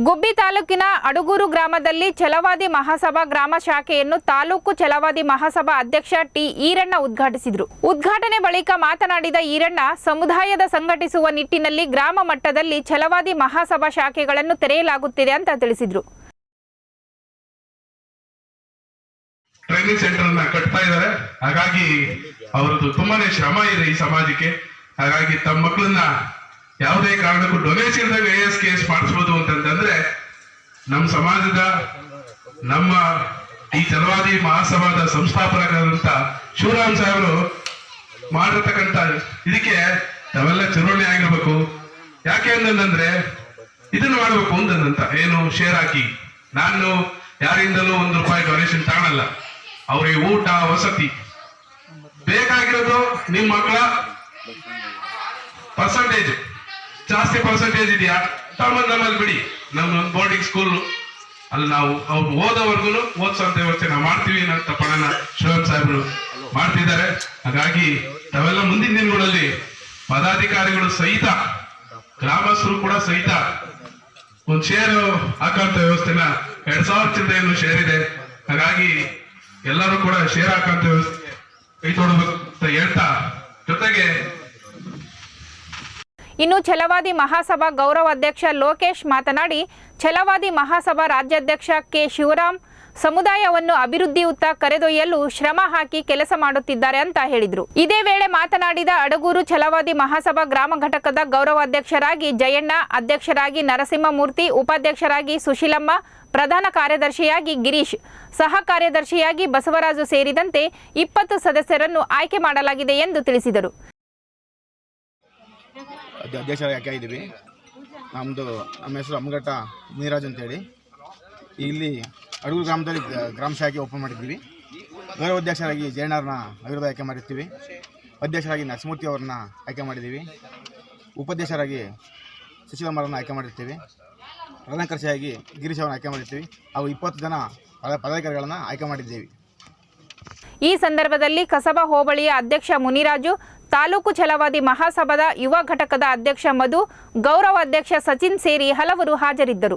ಗುಬ್ಬಿ ತಾಲೂಕಿನ ಅಡಗೂರು ಗ್ರಾಮದಲ್ಲಿ ಛಲವಾದಿ ಮಹಾಸಭಾ ಗ್ರಾಮ ಶಾಖೆಯನ್ನು ತಾಲೂಕು ಛಲವಾದಿ ಮಹಾಸಭಾ ಅಧ್ಯಕ್ಷ ಟಿ ಈರಣ್ಣ ಉದ್ಘಾಟಿಸಿದರು. ಉದ್ಘಾಟನೆ ಬಳಿಕ ಮಾತನಾಡಿದ ಈರಣ್ಣ, ಸಮುದಾಯದ ಸಂಘಟಿಸುವ ನಿಟ್ಟಿನಲ್ಲಿ ಗ್ರಾಮ ಮಟ್ಟದಲ್ಲಿ ಛಲವಾದಿ ಮಹಾಸಭಾ ಶಾಖೆಗಳನ್ನು ತೆರೆಯಲಾಗುತ್ತಿದೆ ಅಂತ ತಿಳಿಸಿದರು. ಟ್ರೈನಿಂಗ್ ಸೆಂಟರ್ ಅನ್ನ ಕಟ್ತಾ ಇದ್ದಾರೆ. ಹಾಗಾಗಿ ಅವರದ್ದು ತುಂಬಾನೇ ಶ್ರಮ ಇದೆ ಈ ಸಮಾಜಕ್ಕೆ. ಹಾಗಾಗಿ ತಮ್ಮ ಮಕ್ಕಳನ್ನ ಯಾವುದೇ ಕಾರಣಕ್ಕೂ ಡೊನೇಷನ್ AS ಮಾಡಿಸ್ಬೋದು ಅಂತಂದ್ರೆ ನಮ್ಮ ಸಮಾಜದ ನಮ್ಮ ಈ ಛಲವಾದಿ ಮಹಾಸಭಾದ ಸಂಸ್ಥಾಪಕರಾದಂತ ಶಿವರಾಮ್ ಸಾಹೇಬರು ಮಾಡಿರ್ತಕ್ಕಂಥ ಇದಕ್ಕೆ ನಾವೆಲ್ಲ ಚುನಾವಣೆ ಆಗಿರ್ಬೇಕು. ಯಾಕೆ ಅಂತಂದ್ರೆ ಇದನ್ನ ಮಾಡ್ಬೇಕು ಅಂತಂದಂತ ಏನು ಶೇರ್ ಹಾಕಿ ನಾನು ಯಾರಿಂದಲೂ ₹1 ಡೊನೇಷನ್ ತಗೊಳಲ್ಲ. ಅವ್ರಿಗೆ ಊಟ ವಸತಿ ಬೇಕಾಗಿರೋದು ನಿಮ್ಮ ಮಕ್ಕಳ ಪರ್ಸೆಂಟೇಜ್ ಜಾಸ್ತಿ ಪರ್ಸೆಂಟೇಜ್ ಇದೆಯಾ ನಮ್ಮಲ್ಲಿ ಬಿಡಿ. ನಮ್ಮ ಬೋರ್ಡಿಂಗ್ ಸ್ಕೂಲ್ ಅಲ್ಲಿ ನಾವು ಅವ್ರು ಓದೋವರೆಗೂ ಓದಿಸೋಂತ ವ್ಯವಸ್ಥೆ ನಾವು ಮಾಡ್ತೀವಿ ಅಂತ ಪಣನ ಶಿವರಾಮ್ ಸಾಹೇಬರು ಮಾಡ್ತಿದ್ದಾರೆ. ಹಾಗಾಗಿ ನಾವೆಲ್ಲ ಮುಂದಿನ ದಿನಗಳಲ್ಲಿ ಪದಾಧಿಕಾರಿಗಳು ಸಹಿತ ಗ್ರಾಮಸ್ಥರು ಕೂಡ ಸಹಿತ ಒಂದು ಶೇರ್ ಹಾಕುವಂತ ವ್ಯವಸ್ಥೆನ 2000 ಚಿಲ್ಲರೆಯನ್ನು ಶೇರ್ ಇದೆ. ಹಾಗಾಗಿ ಎಲ್ಲರೂ ಕೂಡ ಶೇರ್ ಹಾಕುವಂತ ವ್ಯವಸ್ಥೆ ಕೈ ತೊಡಬೇಕು ಅಂತ ಹೇಳ್ತಾ, ಜೊತೆಗೆ ಇನ್ನು ಛಲವಾದಿ ಮಹಾಸಭಾ ಗೌರವ ಅಧ್ಯಕ್ಷ ಲೋಕೇಶ್ ಮಾತನಾಡಿ, ಛಲವಾದಿ ಮಹಾಸಭಾ ರಾಜ್ಯಾಧ್ಯಕ್ಷ ಕೆ ಶಿವರಾಮ್ ಸಮುದಾಯವನ್ನು ಅಭಿವೃದ್ಧಿಯುತ್ತ ಕರೆದೊಯ್ಯಲು ಶ್ರಮ ಹಾಕಿ ಕೆಲಸ ಮಾಡುತ್ತಿದ್ದಾರೆ ಅಂತ ಹೇಳಿದರು. ಇದೇ ವೇಳೆ ಮಾತನಾಡಿದ ಅಡಗೂರು ಛಲವಾದಿ ಮಹಾಸಭಾ ಗ್ರಾಮ ಘಟಕದ ಗೌರವಾಧ್ಯಕ್ಷರಾಗಿ ಜಯಣ್ಣ, ಅಧ್ಯಕ್ಷರಾಗಿ ನರಸಿಂಹಮೂರ್ತಿ, ಉಪಾಧ್ಯಕ್ಷರಾಗಿ ಸುಶೀಲಮ್ಮ, ಪ್ರಧಾನ ಕಾರ್ಯದರ್ಶಿಯಾಗಿ ಗಿರೀಶ್, ಸಹ ಕಾರ್ಯದರ್ಶಿಯಾಗಿ ಬಸವರಾಜು ಸೇರಿದಂತೆ 20 ಸದಸ್ಯರನ್ನು ಆಯ್ಕೆ ಮಾಡಲಾಗಿದೆ ಎಂದು ತಿಳಿಸಿದರು. ಅಧ್ಯಕ್ಷರಾಗಿ ಆಯ್ಕೆ ಆಗಿದ್ದೀವಿ. ನಮ್ಮ ಹೆಸರು ಅಮ್ಮಘಟ್ಟ ಮುನಿರಾಜ್ ಅಂತೇಳಿ. ಇಲ್ಲಿ ಅಡಗೂರು ಗ್ರಾಮದಲ್ಲಿ ಗ್ರಾಮ ಶಾಖೆ ಓಪನ್ ಮಾಡಿದ್ದೀವಿ. ಗೌರವಾಧ್ಯಕ್ಷರಾಗಿ ಜಯಣ್ಣವ್ರನ್ನ ಅವಿರೋಧ ಆಯ್ಕೆ ಮಾಡಿರ್ತೀವಿ. ಅಧ್ಯಕ್ಷರಾಗಿ ನರಸಿಂಹಮೂರ್ತಿ ಅವ್ರನ್ನ ಆಯ್ಕೆ ಮಾಡಿದ್ದೀವಿ. ಉಪಾಧ್ಯಕ್ಷರಾಗಿ ಸುಶೀಲಮ್ಮರನ್ನ ಆಯ್ಕೆ ಮಾಡಿರ್ತೀವಿ. ಪ್ರಧಾನ ಕಾರ್ಯದರ್ಶಿಯಾಗಿ ಗಿರೀಶ್ ಅವ್ರನ್ನ ಆಯ್ಕೆ ಮಾಡಿರ್ತೀವಿ. ಅವು 20 ಜನ ಪದಾಧಿಕಾರಿಗಳನ್ನು ಆಯ್ಕೆ ಮಾಡಿದ್ದೀವಿ. ಈ ಸಂದರ್ಭದಲ್ಲಿ ಕಸಬಾ ಹೋಬಳಿಯ ಅಧ್ಯಕ್ಷ ಮುನಿರಾಜು, ತಾಲೂಕು ಛಲವಾದಿ ಮಹಾಸಭಾದ ಯುವ ಘಟಕದ ಅಧ್ಯಕ್ಷ ಮಧು, ಗೌರವ ಅಧ್ಯಕ್ಷ ಸಚಿನ್ ಸೇರಿ ಹಲವರು ಹಾಜರಿದ್ದರು.